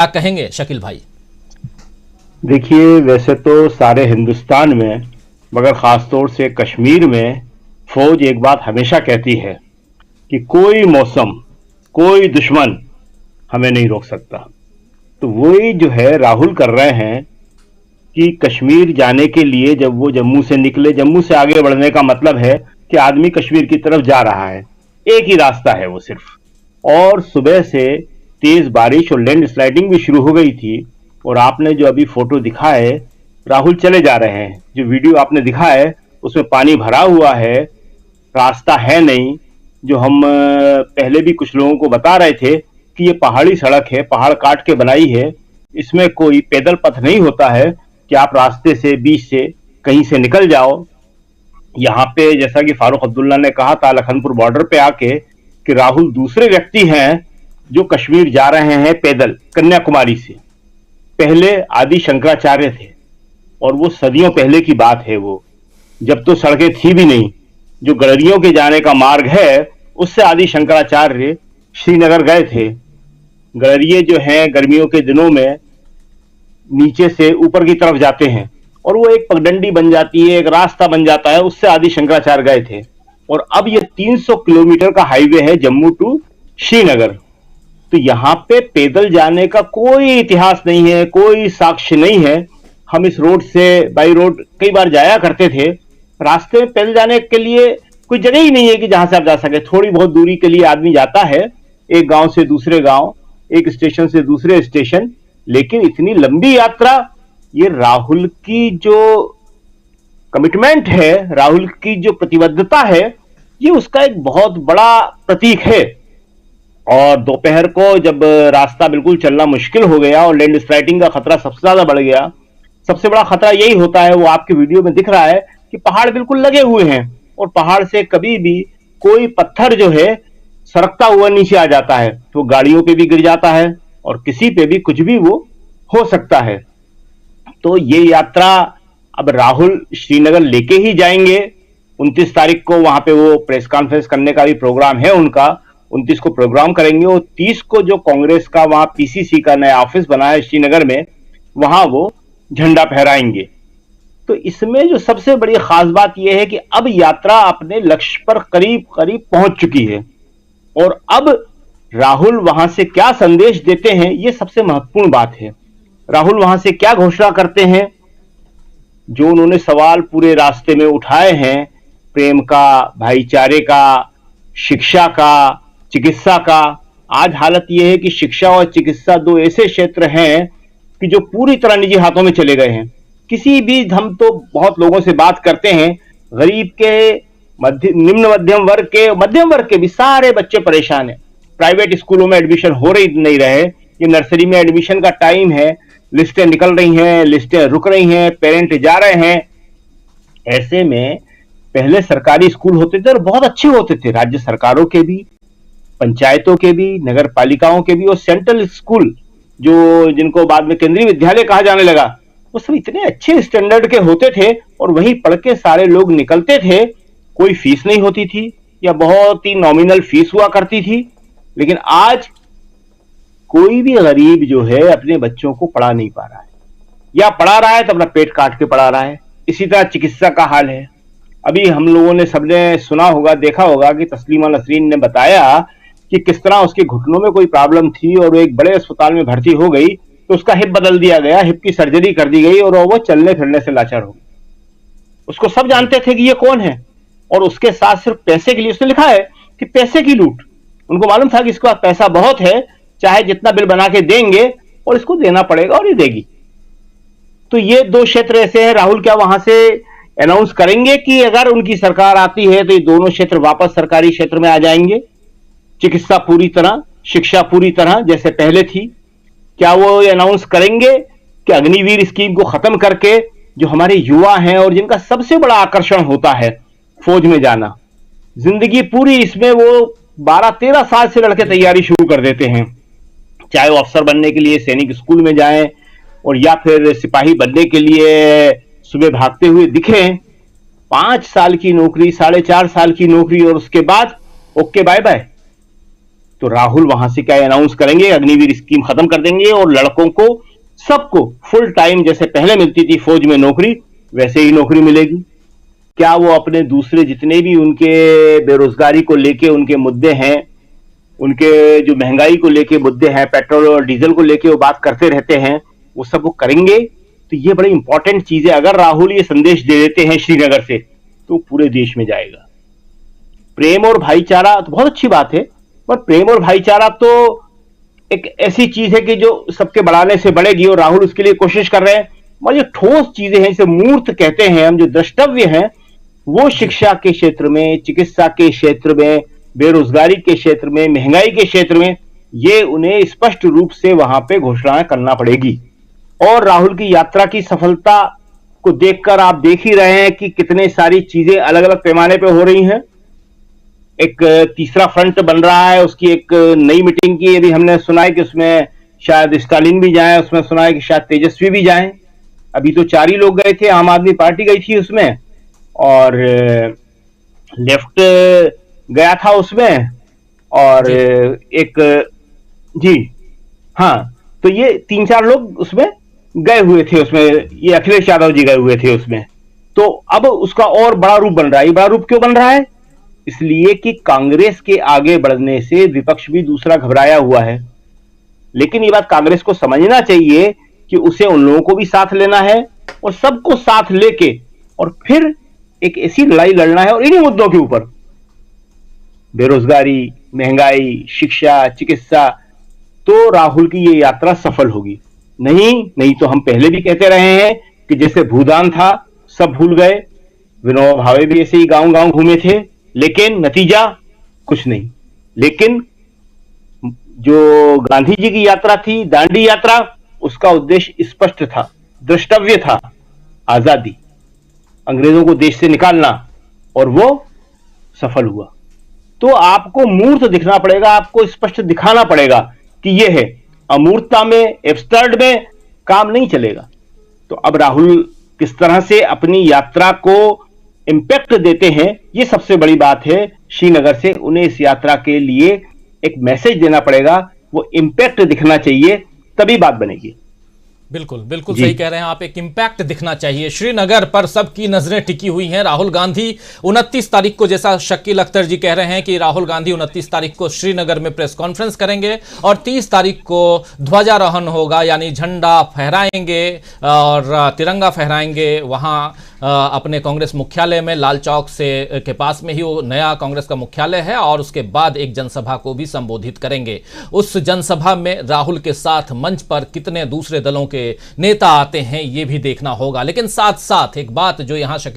क्या कहेंगे शकील भाई? देखिए, वैसे तो सारे हिंदुस्तान में मगर ख़ासतौर से कश्मीर में फ़ौज एक बात हमेशा कहती है कि कोई मौसम, कोई दुश्मन हमें नहीं रोक सकता। तो वही जो है राहुल कर रहे हैं कि कश्मीर जाने के लिए जब वो जम्मू से निकले, जम्मू से आगे बढ़ने का मतलब है कि आदमी कश्मीर की तरफ जा रहा है। एक ही रास्ता है वो सिर्फ। और सुबह से तेज बारिश और लैंड स्लाइडिंग भी शुरू हो गई थी। और आपने जो अभी फोटो दिखा है, राहुल चले जा रहे हैं। जो वीडियो आपने दिखा है उसमें पानी भरा हुआ है, रास्ता है नहीं। जो हम पहले भी कुछ लोगों को बता रहे थे कि ये पहाड़ी सड़क है, पहाड़ काट के बनाई है, इसमें कोई पैदल पथ नहीं होता है कि आप रास्ते से बीच से कहीं से निकल जाओ। यहाँ पे जैसा कि फारूक अब्दुल्ला ने कहा था लखनपुर बॉर्डर पे आके कि राहुल दूसरे व्यक्ति हैं जो कश्मीर जा रहे हैं पैदल कन्याकुमारी से। पहले आदि शंकराचार्य थे और वो सदियों पहले की बात है, वो जब तो सड़कें थी भी नहीं। जो गडरियों के जाने का मार्ग है उससे आदि शंकराचार्य श्रीनगर गए थे। गडरिये जो हैं गर्मियों के दिनों में नीचे से ऊपर की तरफ जाते हैं और वो एक पगडंडी बन जाती है, एक रास्ता बन जाता है, उससे आदि शंकराचार्य गए थे। और अब ये 300 किलोमीटर का हाईवे है जम्मू टू श्रीनगर। तो यहाँ पे पैदल जाने का कोई इतिहास नहीं है, कोई साक्ष्य नहीं है। हम इस रोड से बाई रोड कई बार जाया करते थे, रास्ते में पैदल जाने के लिए कोई जगह ही नहीं है कि जहां से आप जा सके। थोड़ी बहुत दूरी के लिए आदमी जाता है, एक गांव से दूसरे गांव, एक स्टेशन से दूसरे स्टेशन, लेकिन इतनी लंबी यात्रा, ये राहुल की जो कमिटमेंट है, राहुल की जो प्रतिबद्धता है, ये उसका एक बहुत बड़ा प्रतीक है। और दोपहर को जब रास्ता बिल्कुल चलना मुश्किल हो गया और लैंड स्लाइडिंग का खतरा सबसे ज्यादा बढ़ गया, सबसे बड़ा खतरा यही होता है, वो आपके वीडियो में दिख रहा है कि पहाड़ बिल्कुल लगे हुए हैं और पहाड़ से कभी भी कोई पत्थर जो है सरकता हुआ नीचे आ जाता है तो गाड़ियों पे भी गिर जाता है और किसी पे भी कुछ भी वो हो सकता है। तो ये यात्रा अब राहुल श्रीनगर लेके ही जाएंगे। 29 तारीख को वहां पे वो प्रेस कॉन्फ्रेंस करने का भी प्रोग्राम है उनका, 29 को प्रोग्राम करेंगे और 30 को जो कांग्रेस का वहां पीसीसी का नया ऑफिस बना है श्रीनगर में, वहां वो झंडा फहराएंगे। तो इसमें जो सबसे बड़ी खास बात यह है कि अब यात्रा अपने लक्ष्य पर करीब करीब पहुंच चुकी है और अब राहुल वहां से क्या संदेश देते हैं, ये सबसे महत्वपूर्ण बात है। राहुल वहां से क्या घोषणा करते हैं, जो उन्होंने सवाल पूरे रास्ते में उठाए हैं, प्रेम का, भाईचारे का, शिक्षा का, चिकित्सा का। आज हालत यह है कि शिक्षा और चिकित्सा दो ऐसे क्षेत्र हैं कि जो पूरी तरह निजी हाथों में चले गए हैं। किसी भी, हम तो बहुत लोगों से बात करते हैं, गरीब के, निम्न मध्यम वर्ग के भी सारे बच्चे परेशान हैं। प्राइवेट स्कूलों में एडमिशन हो रही नहीं रहे, ये नर्सरी में एडमिशन का टाइम है, लिस्टें निकल रही हैं, लिस्टें रुक रही हैं, पेरेंट जा रहे हैं। ऐसे में पहले सरकारी स्कूल होते थे और बहुत अच्छे होते थे, राज्य सरकारों के भी, पंचायतों के भी, नगर पालिकाओं के भी, और सेंट्रल स्कूल जो जिनको बाद में केंद्रीय विद्यालय कहा जाने लगा, वो सब इतने अच्छे स्टैंडर्ड के होते थे और वहीं पढ़ के सारे लोग निकलते थे। कोई फीस नहीं होती थी या बहुत ही नॉमिनल फीस हुआ करती थी। लेकिन आज कोई भी गरीब जो है अपने बच्चों को पढ़ा नहीं पा रहा है, या पढ़ा रहा है तो अपना पेट काट के पढ़ा रहा है। इसी तरह चिकित्सा का हाल है। अभी हम लोगों ने सबने सुना होगा, देखा होगा कि तस्लीमा नसरीन ने बताया कि किस तरह उसके घुटनों में कोई प्रॉब्लम थी और वो एक बड़े अस्पताल में भर्ती हो गई तो उसका हिप बदल दिया गया, हिप की सर्जरी कर दी गई और वो चलने फिरने से लाचार हो गई। उसको सब जानते थे कि ये कौन है, और उसके साथ सिर्फ पैसे के लिए, उसने लिखा है कि पैसे की लूट। उनको मालूम था कि इसके पास पैसा बहुत है, चाहे जितना बिल बना के देंगे और इसको देना पड़ेगा और ये देगी। तो ये दो क्षेत्र ऐसे हैं। राहुल क्या वहां से अनाउंस करेंगे कि अगर उनकी सरकार आती है तो ये दोनों क्षेत्र वापस सरकारी क्षेत्र में आ जाएंगे, चिकित्सा पूरी तरह, शिक्षा पूरी तरह जैसे पहले थी? क्या वो अनाउंस करेंगे कि अग्निवीर स्कीम को खत्म करके जो हमारे युवा हैं और जिनका सबसे बड़ा आकर्षण होता है फौज में जाना, जिंदगी पूरी इसमें वो 12-13 साल से लड़के तैयारी शुरू कर देते हैं, चाहे वो अफसर बनने के लिए सैनिक स्कूल में जाएं और या फिर सिपाही बनने के लिए सुबह भागते हुए दिखें। 5 साल की नौकरी, 4.5 साल की नौकरी और उसके बाद ओके बाय बाय। तो राहुल वहां से क्या अनाउंस करेंगे, अग्निवीर स्कीम खत्म कर देंगे और लड़कों को सबको फुल टाइम जैसे पहले मिलती थी फौज में नौकरी, वैसे ही नौकरी मिलेगी। क्या वो अपने दूसरे जितने भी उनके बेरोजगारी को लेके उनके मुद्दे हैं, उनके जो महंगाई को लेके मुद्दे हैं, पेट्रोल और डीजल को लेके वो बात करते रहते हैं, वो सब वो करेंगे? तो ये बड़ी इंपॉर्टेंट चीज है। अगर राहुल ये संदेश दे देते हैं श्रीनगर से, तो पूरे देश में जाएगा। प्रेम और भाईचारा तो बहुत अच्छी बात है, पर प्रेम और भाईचारा तो एक ऐसी चीज है कि जो सबके बढ़ाने से बढ़ेगी, और राहुल उसके लिए कोशिश कर रहे हैं। और जो ठोस चीजें हैं, इसे मूर्त कहते हैं हम, जो द्रष्टव्य हैं, वो शिक्षा के क्षेत्र में, चिकित्सा के क्षेत्र में, बेरोजगारी के क्षेत्र में, महंगाई के क्षेत्र में, ये उन्हें स्पष्ट रूप से वहां पे घोषणा करना पड़ेगी। और राहुल की यात्रा की सफलता को देखकर आप देख ही रहे हैं कि कितने सारी चीजें अलग अलग पैमाने पे हो रही हैं। एक तीसरा फ्रंट बन रहा है, उसकी एक नई मीटिंग की अभी हमने सुना है कि उसमें शायद स्टालिन भी जाए, उसमें सुना है कि शायद तेजस्वी भी जाए। अभी तो 4 ही लोग गए थे, आम आदमी पार्टी गई थी उसमें, और लेफ्ट गया था उसमें, और एक जी हाँ, तो ये 3-4 लोग उसमें गए हुए थे। उसमें ये अखिलेश यादव जी गए हुए थे उसमें। तो अब उसका और बड़ा रूप बन रहा है। ये बड़ा रूप क्यों बन रहा है? इसलिए कि कांग्रेस के आगे बढ़ने से विपक्ष भी दूसरा घबराया हुआ है। लेकिन ये बात कांग्रेस को समझना चाहिए कि उसे उन लोगों को भी साथ लेना है, और सबको साथ लेके और फिर एक ऐसी लड़ाई लड़ना है, और इन्हीं मुद्दों के ऊपर, बेरोजगारी, महंगाई, शिक्षा, चिकित्सा, तो राहुल की ये यात्रा सफल होगी। नहीं तो हम पहले भी कहते रहे हैं कि जैसे भूदान था, सब भूल गए। विनोबा भावे भी ऐसे ही गांव गांव घूमे थे, लेकिन नतीजा कुछ नहीं। लेकिन जो गांधी जी की यात्रा थी, दांडी यात्रा, उसका उद्देश्य स्पष्ट था, द्रष्टव्य था, आजादी, अंग्रेजों को देश से निकालना, और वो सफल हुआ। तो आपको मूर्त दिखना पड़ेगा, आपको स्पष्ट दिखाना पड़ेगा कि ये है। अमूर्तता में, एब्स्ट्रैक्ट में काम नहीं चलेगा। तो अब राहुल किस तरह से अपनी यात्रा को इंपैक्ट देते हैं, ये सबसे बड़ी बात है। श्रीनगर से उन्हें इस यात्रा के लिए एक मैसेज देना पड़ेगा, वो इंपैक्ट दिखना चाहिए, तभी बात बनेगी। बिल्कुल बिल्कुल सही कह रहे हैं आप, एक इम्पैक्ट दिखना चाहिए। श्रीनगर पर सबकी नजरें टिकी हुई हैं। राहुल गांधी 29 तारीख को, जैसा शकील अख्तर जी कह रहे हैं कि राहुल गांधी 29 तारीख को श्रीनगर में प्रेस कॉन्फ्रेंस करेंगे, और 30 तारीख को ध्वजारोहण होगा, यानी झंडा फहराएंगे और तिरंगा फहराएंगे वहां अपने कांग्रेस मुख्यालय में, लाल चौक से के पास में ही वो नया कांग्रेस का मुख्यालय है। और उसके बाद एक जनसभा को भी संबोधित करेंगे। उस जनसभा में राहुल के साथ मंच पर कितने दूसरे दलों के नेता आते हैं, ये भी देखना होगा। लेकिन साथ साथ एक बात जो यहां शकील